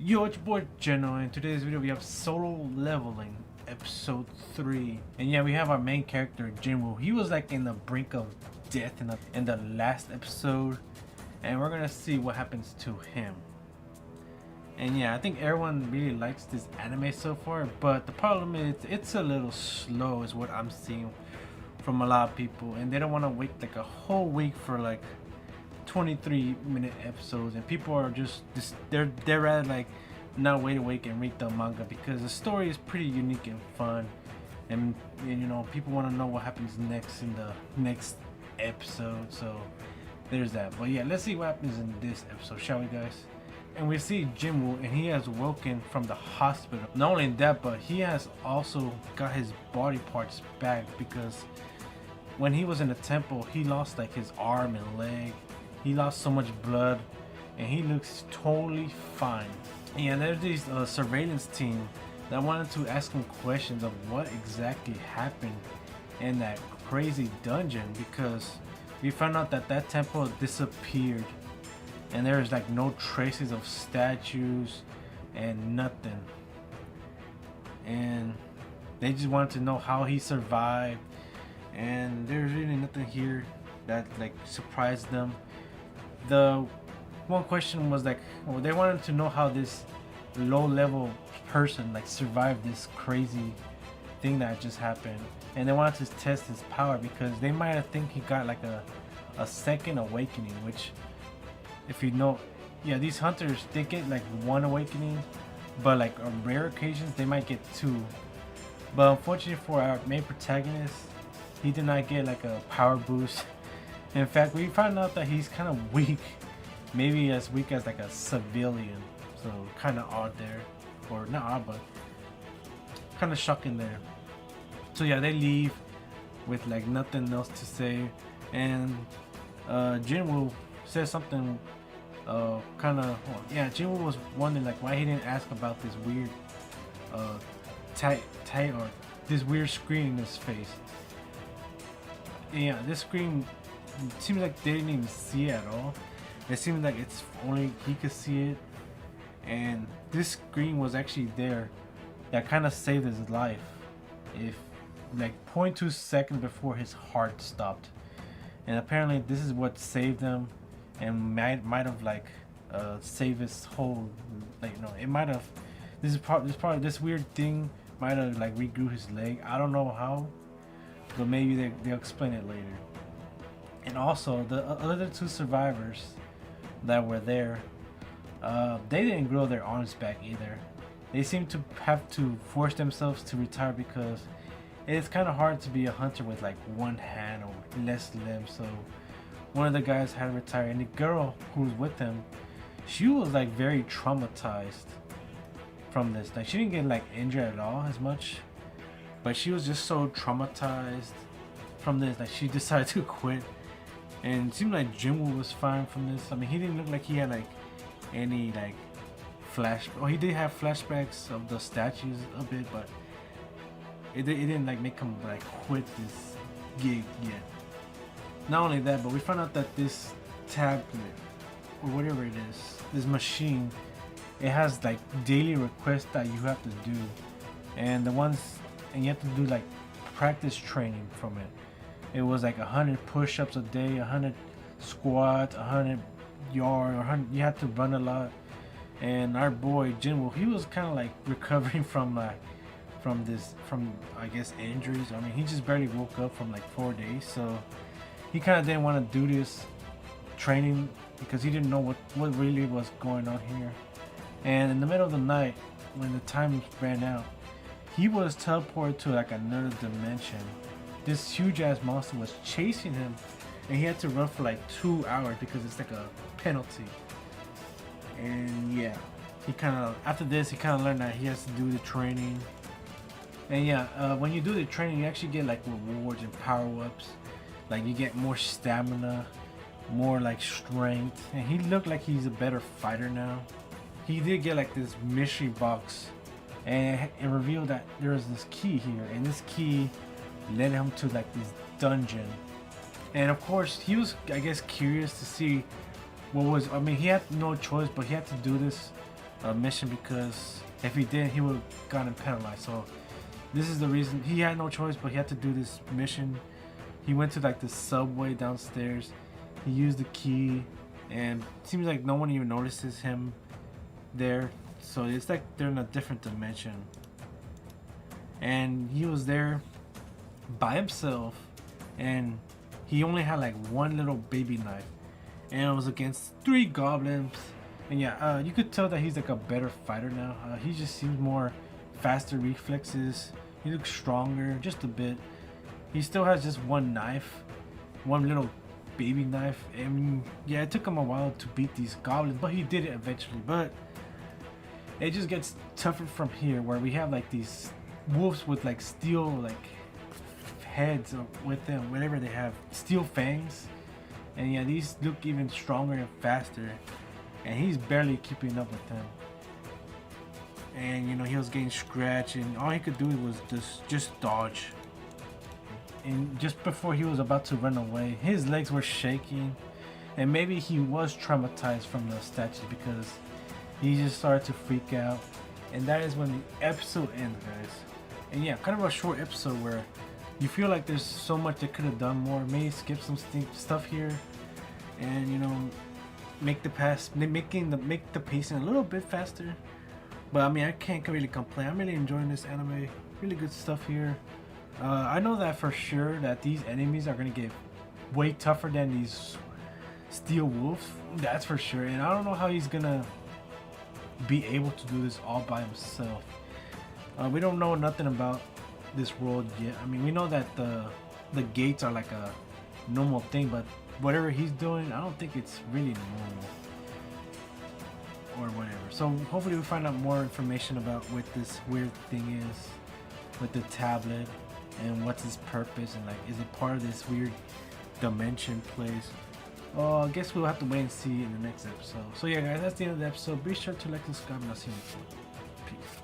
Yo, it's your boy Geno, and in today's video we have Solo Leveling episode 3. And yeah, we have our main character Jinwoo. He was like in the brink of death in the last episode, and we're gonna see what happens to him. And yeah, I think everyone really likes this anime so far, but the problem is it's a little slow is what I'm seeing from a lot of people, and they don't want to wait like a whole week for like 23-minute episodes, and people are just they're rather like not wait a week and read the manga because the story is pretty unique and fun, and you know, people want to know what happens next in the next episode. So there's that. But yeah, let's see what happens in this episode, shall we, guys? And we see Jinwoo, and he has woken from the hospital. Not only that, but he has also got his body parts back, because when he was in the temple, he lost like his arm and leg. He lost so much blood, and he looks totally fine. And there's this surveillance team that wanted to ask him questions of what exactly happened in that crazy dungeon, because we found out that that temple disappeared, and there's like no traces of statues and nothing. And they just wanted to know how he survived, and there's really nothing here that like surprised them. The one question was like, well, they wanted to know how this low-level person like survived this crazy thing that just happened, and they wanted to test his power because they might have think he got like a second awakening, which, if you know, yeah, these hunters, they get like one awakening, but like on rare occasions they might get two. But unfortunately for our main protagonist, he did not get like a power boost. In fact, we found out that he's kind of weak, maybe as weak as like a civilian. So kind of odd there, or not odd, but kind of shocking there. So yeah, they leave with like nothing else to say, and Jinwoo says something kind of, yeah, Jinwoo was wondering like why he didn't ask about this weird or this weird screen in his face. Yeah, this screen seems like they didn't even see it at all. It seems like it's only he could see it, and this screen was actually there that kind of saved his life, if like 0.2 seconds before his heart stopped. And apparently this is what saved him, and might have like saved his whole, like, you know, it might have, this this weird thing might have like regrew his leg. I don't know how, but maybe they'll explain it later. And also the other two survivors that were there, they didn't grow their arms back either. They seem to have to force themselves to retire because it's kind of hard to be a hunter with like one hand or less limbs. So one of the guys had to retire, and the girl who was with him, she was like very traumatized from this. Like, she didn't get like injured at all as much, but she was just so traumatized from this that she decided to quit. And it seemed like Jinwoo was fine from this. I mean, he didn't look like he had like any like he did have flashbacks of the statues a bit, but it didn't like make him like quit this gig yet. Not only that, but we found out that this tablet, or whatever it is, this machine, it has like daily requests that you have to do, and you have to do like practice training from it. It was like 100 push-ups a day, 100 squats, 100 yard, or 100, you had to run a lot. And our boy Jinwoo, he was kind of like recovering from I guess injuries. I mean, he just barely woke up from like 4 days, so he kind of didn't want to do this training because he didn't know what really was going on here. And in the middle of the night, when the time ran out, he was teleported to like another dimension. This huge ass monster was chasing him, and he had to run for like 2 hours because it's like a penalty. And yeah, after this he kind of learned that he has to do the training. And yeah, when you do the training, you actually get like rewards and power-ups. Like, you get more stamina, more like strength, and he looked like he's a better fighter now. He did get like this mystery box, and it revealed that there was this key here, and this key led him to like this dungeon. And of course he was, I guess, curious to see what was, I mean, he had no choice, but he had to do this mission, because if he didn't, he would have gotten penalized. So this is the reason he had no choice, but he had to do this mission. He went to like the subway downstairs. He used the key, and it seems like no one even notices him there. So it's like they're in a different dimension. And he was there by himself, and he only had like one little baby knife, and it was against 3 goblins. And yeah, you could tell that he's like a better fighter now. He just seems more faster reflexes. He looks stronger just a bit. He still has just one knife, one little baby knife. I mean, yeah, it took him a while to beat these goblins, but he did it eventually. But it just gets tougher from here, where we have like these wolves with like steel like heads with them, whatever they have, steel fangs. And yeah, these look even stronger and faster, and he's barely keeping up with them. And you know, he was getting scratched, and all he could do was just dodge. And just before he was about to run away, his legs were shaking, and maybe he was traumatized from the statue, because he just started to freak out. And that is when the episode ends, guys. And yeah, kind of a short episode where you feel like there's so much they could have done more. Maybe skip some stuff here, and you know, make the pacing a little bit faster. But I mean, I can't really complain. I'm really enjoying this anime. Really good stuff here. I know that for sure that these enemies are gonna get way tougher than these steel wolves. That's for sure. And I don't know how he's gonna be able to do this all by himself. We don't know nothing about this world yet. I mean, we know that the gates are like a normal thing, but whatever he's doing, I don't think it's really normal or whatever. So hopefully we find out more information about what this weird thing is with the tablet, and what's its purpose, and like, is it part of this weird dimension place? Oh, I guess we'll have to wait and see in the next episode. So yeah, guys, that's the end of the episode. Be sure to like, subscribe, and I'll see you next time. Peace.